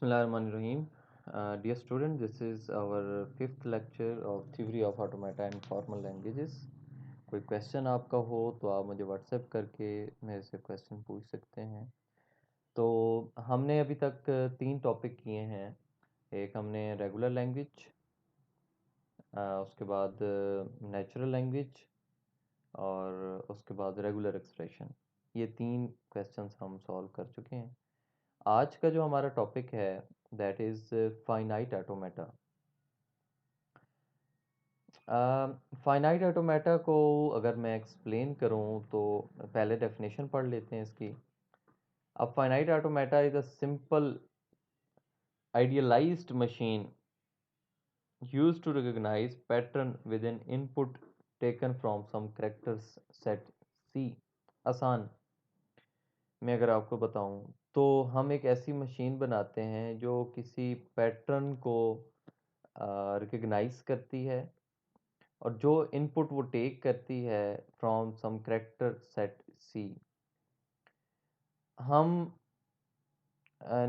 Bismillahirrahmanirrahim. Dear student, this is our fifth lecture of Theory of Automata and Formal Languages. कोई question आपका हो तो आप मुझे व्हाट्सएप करके मेरे से क्वेश्चन पूछ सकते हैं। तो हमने अभी तक तीन टॉपिक किए हैं। एक हमने रेगुलर लैंग्वेज, उसके बाद नेचुरल लैंग्वेज और उसके बाद रेगुलर एक्सप्रेशन। ये तीन क्वेश्चंस हम सॉल्व कर चुके हैं। आज का जो हमारा टॉपिक है that is finite automata. Finite automata को अगर मैं एक्सप्लेन करूं तो पहले डेफिनेशन पढ़ लेते हैं इसकी। अब finite automata is a simple idealised machine used to recognize pattern within input taken from some characters set C। आसान मैं अगर आपको बताऊं तो हम एक ऐसी मशीन बनाते हैं जो किसी पैटर्न को रिकग्नाइज करती है और जो इनपुट वो टेक करती है फ्रॉम सम कैरेक्टर सेट सी। हम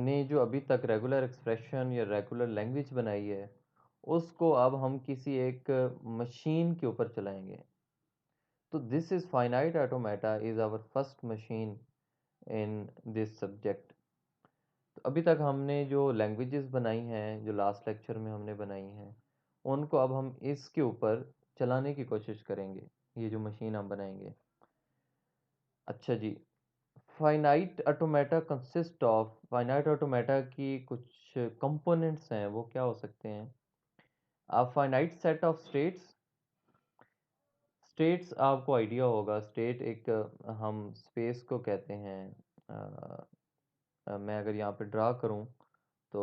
ने जो अभी तक रेगुलर एक्सप्रेशन या रेगुलर लैंग्वेज बनाई है उसको अब हम किसी एक मशीन के ऊपर चलाएंगे। तो this is finite automata is our first machine in this subject. तो अभी तक हमने जो लैंग्वेजेस बनाई हैं, जो लास्ट लेक्चर में हमने बनाई हैं, उनको अब हम इसके ऊपर चलाने की कोशिश करेंगे, ये जो मशीन हम बनाएंगे। अच्छा जी, फाइनाइट ऑटोमेटा की कुछ कंपोनेंट्स हैं, वो क्या हो सकते हैं? आप फाइनाइट सेट ऑफ स्टेट्स आपको आइडिया होगा। स्टेट एक हम स्पेस को कहते हैं। मैं अगर यहाँ पे ड्रा करूँ तो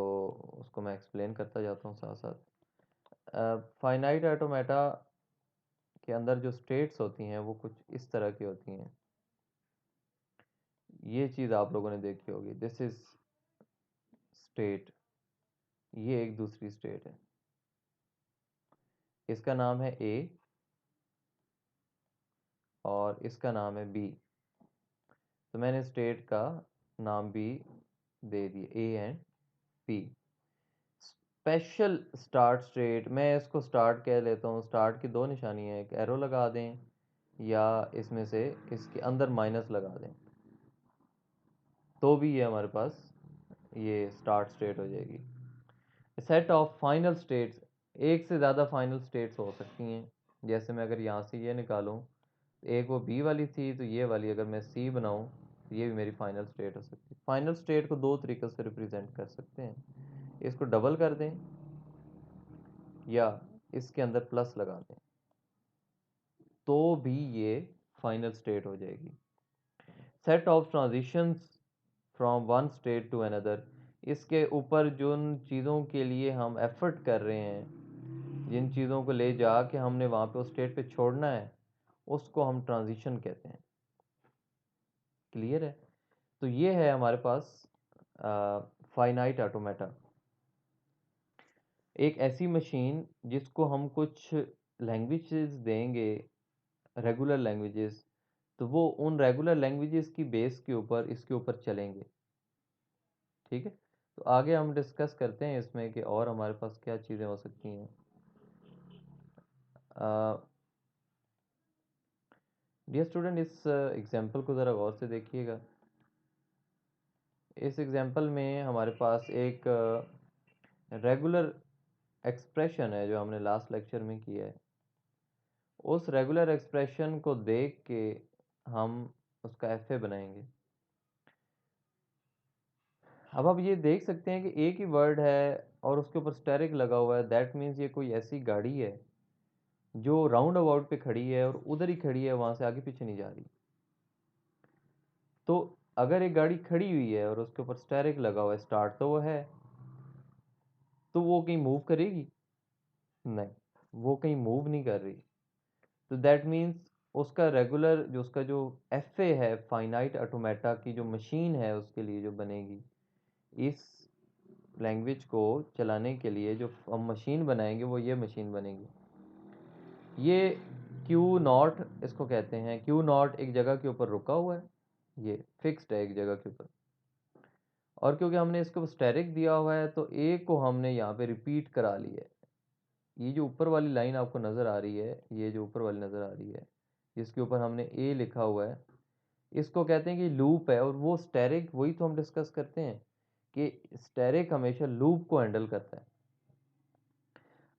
उसको मैं एक्सप्लेन करता जाता हूँ साथ साथ। फाइनाइट ऑटोमेटा के अंदर जो स्टेट्स होती हैं वो कुछ इस तरह की होती हैं। ये चीज़ आप लोगों ने देखी होगी, दिस इज स्टेट। ये एक दूसरी स्टेट है, इसका नाम है ए और इसका नाम है बी। तो मैंने स्टेट का नाम बी दे दिया, A and B. Special start state, मैं इसको स्टार्ट कह लेता हूँ। स्टार्ट की दो निशानी है, एक एरो लगा दें या इसमें से इसके अंदर माइनस लगा दें तो भी ये हमारे पास ये स्टार्ट स्टेट हो जाएगी। सेट ऑफ फाइनल स्टेट्स, एक से ज़्यादा फाइनल स्टेट्स हो सकती हैं। जैसे मैं अगर यहाँ से ये निकालूँ, एक वो बी वाली थी तो ये वाली अगर मैं सी बनाऊँ तो ये भी मेरी फाइनल स्टेट हो सकती है। फाइनल स्टेट को दो तरीक़े से रिप्रेजेंट कर सकते हैं, इसको डबल कर दें या इसके अंदर प्लस लगा दें तो भी ये फाइनल स्टेट हो जाएगी। Set of transitions from one state to another, इसके ऊपर जिन चीज़ों के लिए हम एफर्ट कर रहे हैं, जिन चीज़ों को ले जा के हमने वहाँ पे उस स्टेट पे छोड़ना है, उसको हम ट्रांजिशन कहते हैं। क्लियर है? तो ये है हमारे पास फाइनाइट ऑटोमेटा, एक ऐसी मशीन जिसको हम कुछ लैंग्वेजेस देंगे, रेगुलर लैंग्वेजेस, तो वो उन रेगुलर लैंग्वेजेस की बेस के ऊपर इसके ऊपर चलेंगे। ठीक है, तो आगे हम डिस्कस करते हैं इसमें कि और हमारे पास क्या चीज़ें हो सकती हैं। डियर स्टूडेंट, इस एग्जांपल को ज़रा गौर से देखिएगा। इस एग्जांपल में हमारे पास एक रेगुलर एक्सप्रेशन है जो हमने लास्ट लेक्चर में किया है। उस रेगुलर एक्सप्रेशन को देख के हम उसका एफ ए बनाएंगे। अब आप ये देख सकते हैं कि एक ही वर्ड है और उसके ऊपर स्टेरिक लगा हुआ है, दैट मीन्स ये कोई ऐसी गाड़ी है जो राउंड अबाउट पे खड़ी है और उधर ही खड़ी है, वहां से आगे पीछे नहीं जा रही। तो अगर एक गाड़ी खड़ी हुई है और उसके ऊपर स्टेरिक लगा हुआ है, स्टार्ट तो वो है, तो वो कहीं मूव करेगी? नहीं, वो कहीं मूव नहीं कर रही। तो दैट मीन्स उसका रेगुलर जो उसका जो एफ ए है, फाइनाइट ऑटोमेटा की जो मशीन है उसके लिए जो बनेगी, इस लैंग्वेज को चलाने के लिए जो हम मशीन बनाएंगे वो ये मशीन बनेगी। ये क्यू नॉट इसको कहते हैं। क्यू नॉट एक जगह के ऊपर रुका हुआ है, ये फिक्स्ड है एक जगह के ऊपर, और क्योंकि हमने इसको स्टेरिक दिया हुआ है तो ए को हमने यहाँ पे रिपीट करा लिया है। ये जो ऊपर वाली लाइन आपको नज़र आ रही है, ये जो ऊपर वाली नज़र आ रही है, जिसके ऊपर हमने ए लिखा हुआ है, इसको कहते हैं कि लूप है। और वो स्टेरिक, वही तो हम डिस्कस करते हैं कि स्टेरिक हमेशा लूप को हैंडल करता है।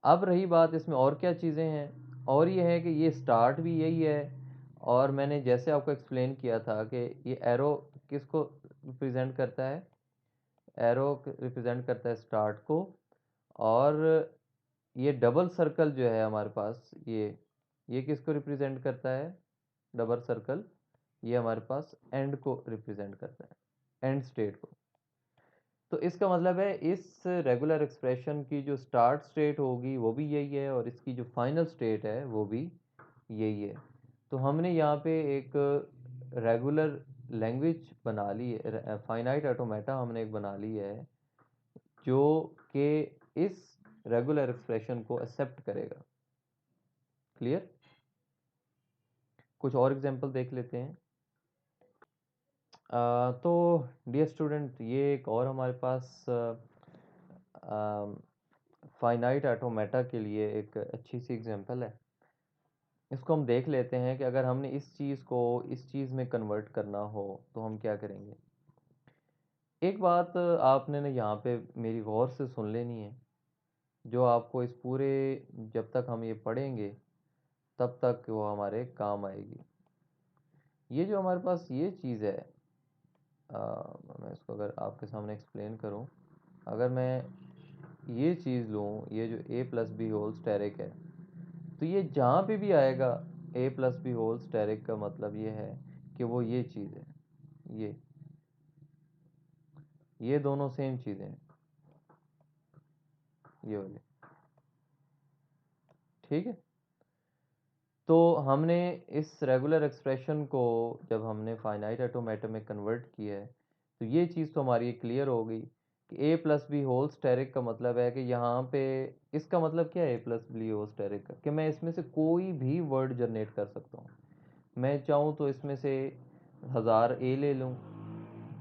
अब रही बात इसमें और क्या चीज़ें हैं, और ये है कि ये स्टार्ट भी यही है, और मैंने जैसे आपको एक्सप्लेन किया था कि ये एरो किसको रिप्रेजेंट करता है, एरो रिप्रेजेंट करता है स्टार्ट को, और ये डबल सर्कल जो है हमारे पास, ये किसको रिप्रेजेंट करता है, डबल सर्कल, ये हमारे पास एंड को रिप्रेजेंट करता है, एंड स्टेट को। तो इसका मतलब है इस रेगुलर एक्सप्रेशन की जो स्टार्ट स्टेट होगी वो भी यही है, और इसकी जो फाइनल स्टेट है वो भी यही है। तो हमने यहाँ पे एक रेगुलर लैंग्वेज बना ली है, फाइनाइट ऑटोमेटा हमने एक बना ली है जो कि इस रेगुलर एक्सप्रेशन को एक्सेप्ट करेगा। क्लियर? कुछ और एग्जांपल देख लेते हैं। तो डियर स्टूडेंट, ये एक और हमारे पास फाइनाइट ऑटोमेटा के लिए एक अच्छी सी एग्जांपल है। इसको हम देख लेते हैं कि अगर हमने इस चीज़ को इस चीज़ में कन्वर्ट करना हो तो हम क्या करेंगे। एक बात आपने ना यहाँ पे मेरी गौर से सुन लेनी है, जो आपको इस पूरे, जब तक हम ये पढ़ेंगे तब तक वो हमारे काम आएगी। ये जो हमारे पास ये चीज़ है, मैं इसको अगर आपके सामने एक्सप्लेन करूं, अगर मैं ये चीज़ लूं, ये जो a plus B whole asterisk है, तो ये जहाँ पे भी आएगा a plus B whole asterisk का मतलब ये है कि वो ये चीज़ है, ये दोनों सेम चीज़ें हैं, ये वाले। ठीक है, तो हमने इस रेगुलर एक्सप्रेशन को जब हमने फाइनाइट ऑटोमेटा में कन्वर्ट किया है, तो ये चीज़ तो हमारी क्लियर हो गई कि a plus B whole asterisk का मतलब है कि यहाँ पे इसका मतलब क्या है, a plus B whole asterisk का, कि मैं इसमें से कोई भी वर्ड जनरेट कर सकता हूँ। मैं चाहूँ तो इसमें से 1000 a ले लूँ,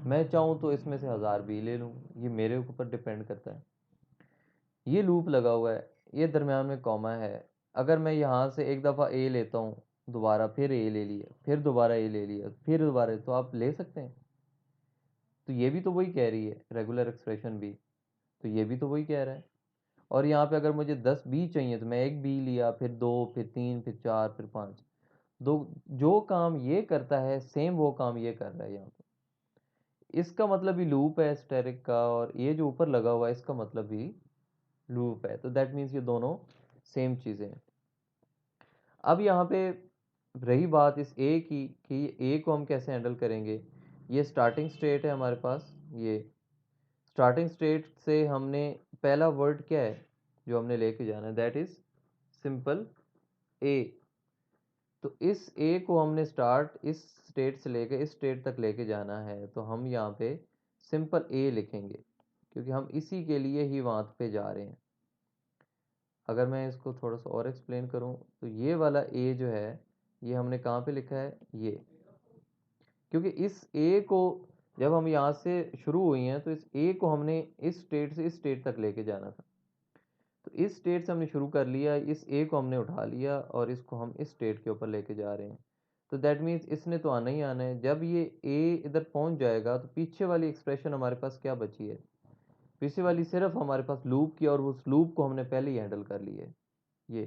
मैं चाहूँ तो इसमें से 1000 b ले लूँ, ये मेरे ऊपर डिपेंड करता है। ये लूप लगा हुआ है, ये दरम्यान में कॉमा है। अगर मैं यहाँ से एक दफ़ा ए लेता हूँ, दोबारा फिर ए ले लिया, फिर दोबारा ए ले लिया, फिर दोबारा, तो आप ले सकते हैं। तो ये भी तो वही कह रही है रेगुलर एक्सप्रेशन भी, तो ये भी तो वही कह रहा है। और यहाँ पे अगर मुझे 10 बी चाहिए तो मैं एक बी लिया, फिर दो, फिर तीन, फिर चार, फिर पाँच। दो, जो काम ये करता है सेम वो काम ये कर रहा है यहाँ पे। इसका मतलब भी लूप है स्टेरिक का, और ये जो ऊपर लगा हुआ है इसका मतलब भी लूप है। तो दैट मीन्स ये दोनों सेम चीज़ें हैं। अब यहाँ पे रही बात इस ए की कि ए को हम कैसे हैंडल करेंगे। ये स्टार्टिंग स्टेट है हमारे पास, ये स्टार्टिंग स्टेट से हमने पहला वर्ड क्या है जो हमने लेके जाना है, दैट इज सिंपल ए। तो इस ए को हमने स्टार्ट इस स्टेट से लेके इस स्टेट तक लेके जाना है, तो हम यहाँ पे सिंपल ए लिखेंगे क्योंकि हम इसी के लिए ही वहाँ पे जा रहे हैं। अगर मैं इसको थोड़ा सा और एक्सप्लेन करूं तो ये वाला ए जो है ये हमने कहाँ पे लिखा है, ये, क्योंकि इस ए को जब हम यहाँ से शुरू हुई हैं तो इस ए को हमने इस स्टेट से इस स्टेट तक लेके जाना था। तो इस स्टेट से हमने शुरू कर लिया, इस ए को हमने उठा लिया और इसको हम इस स्टेट के ऊपर लेके जा रहे हैं। तो दैट मीन्स इसने तो आना ही आना है। जब ये ए इधर पहुंच जाएगा तो पीछे वाली एक्सप्रेशन हमारे पास क्या बची है, पीछे वाली सिर्फ हमारे पास लूप की, और उस लूप को हमने पहले ही हैंडल कर लिया है। ये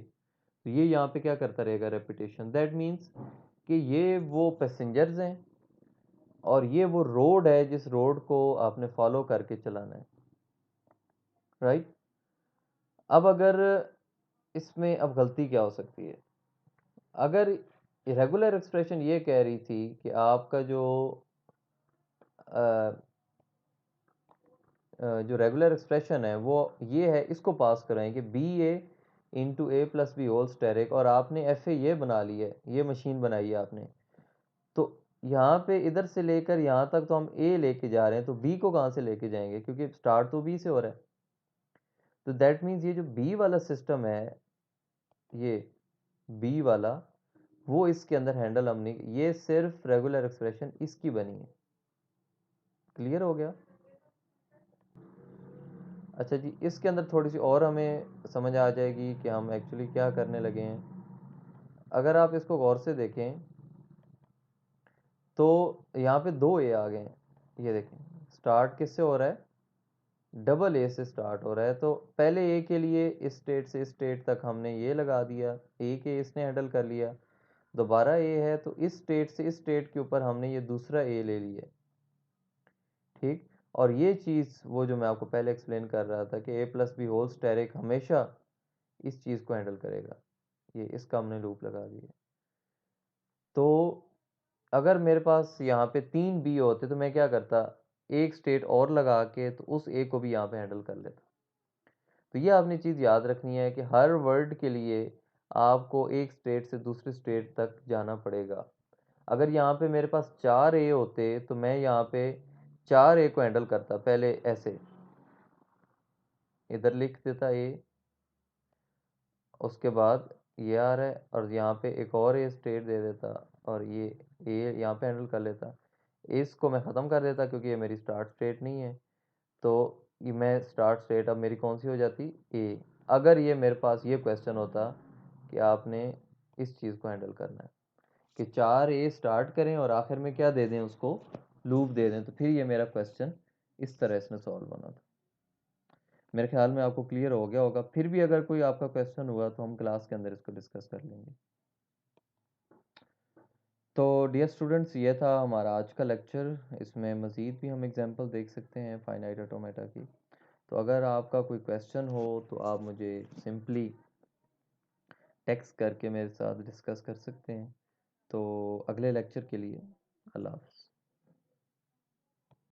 तो ये यहाँ पे क्या करता रहेगा, रेपिटेशन। दैट मीन्स कि ये वो पैसेंजर्स हैं और ये वो रोड है जिस रोड को आपने फॉलो करके चलाना है, राइट। अब अगर इसमें अब गलती क्या हो सकती है, अगर रेगुलर एक्सप्रेशन ये कह रही थी कि आपका अ, जो रेगुलर एक्सप्रेशन है वो ये है, इसको पास कराएं कि बी ए इंटू ए प्लस बी होल स्टेरिक, और आपने एफ ए ये बना ली है, ये मशीन बनाई है आपने। तो यहाँ पे इधर से लेकर यहाँ तक तो हम ए लेके जा रहे हैं, तो बी को कहाँ से लेके जाएंगे, क्योंकि स्टार्ट तो बी से हो रहा है। तो दैट मीन्स ये जो बी वाला सिस्टम है, ये बी वाला, वो इसके अंदर हैंडल हम नहीं, ये सिर्फ रेगुलर एक्सप्रेशन इसकी बनी है। क्लियर हो गया। अच्छा जी, इसके अंदर थोड़ी सी और हमें समझ आ जाएगी कि हम एक्चुअली क्या करने लगे हैं। अगर आप इसको गौर से देखें तो यहाँ पे दो ए आ गए हैं। ये देखें, स्टार्ट किससे हो रहा है? डबल ए से स्टार्ट हो रहा है। तो पहले ए के लिए इस स्टेट से इस स्टेट तक हमने ये लगा दिया, ए के इसने हैंडल कर लिया। दोबारा ए है तो इस स्टेट से इस स्टेट के ऊपर हमने ये दूसरा ए ले लिया, ठीक। और ये चीज़ वो जो मैं आपको पहले एक्सप्लेन कर रहा था कि ए प्लस बी होल स्टेरिक हमेशा इस चीज़ को हैंडल करेगा, ये इसका हमने लूप लगा दिया। तो अगर मेरे पास यहाँ पे 3 बी होते तो मैं क्या करता, एक स्टेट और लगा के तो उस ए को भी यहाँ पे हैंडल कर लेता। तो ये आपने चीज़ याद रखनी है कि हर वर्ड के लिए आपको एक स्टेट से दूसरे स्टेट तक जाना पड़ेगा। अगर यहाँ पे मेरे पास 4 ए होते तो मैं यहाँ पे 4 ए को हैंडल करता, पहले ऐसे इधर लिख देता ए, उसके बाद ये आ रहा है और यहाँ पे एक और ए स्टेट दे देता और ये ए यहाँ पे हैंडल कर लेता। इसको मैं ख़त्म कर देता क्योंकि ये मेरी स्टार्ट स्टेट नहीं है। तो ये मैं स्टार्ट स्टेट अब मेरी कौन सी हो जाती? ए। अगर ये मेरे पास ये क्वेश्चन होता कि आपने इस चीज़ को हैंडल करना है कि 4 ए स्टार्ट करें और आखिर में क्या दे दें उसको, लूप दे दें, तो फिर ये मेरा क्वेश्चन इस तरह इसमें सॉल्व होना था। मेरे ख्याल में आपको क्लियर हो गया होगा। फिर भी अगर कोई आपका क्वेश्चन हुआ तो हम क्लास के अंदर इसको डिस्कस कर लेंगे। तो डियर स्टूडेंट्स, ये था हमारा आज का लेक्चर। इसमें मज़ीद भी हम एग्जांपल देख सकते हैं फाइनाइट ऑटोमेटा की। तो अगर आपका कोई क्वेश्चन हो तो आप मुझे सिंपली टेक्स्ट करके मेरे साथ डिस्कस कर सकते हैं। तो अगले लेक्चर के लिए अल्लाह हाफ़िज़।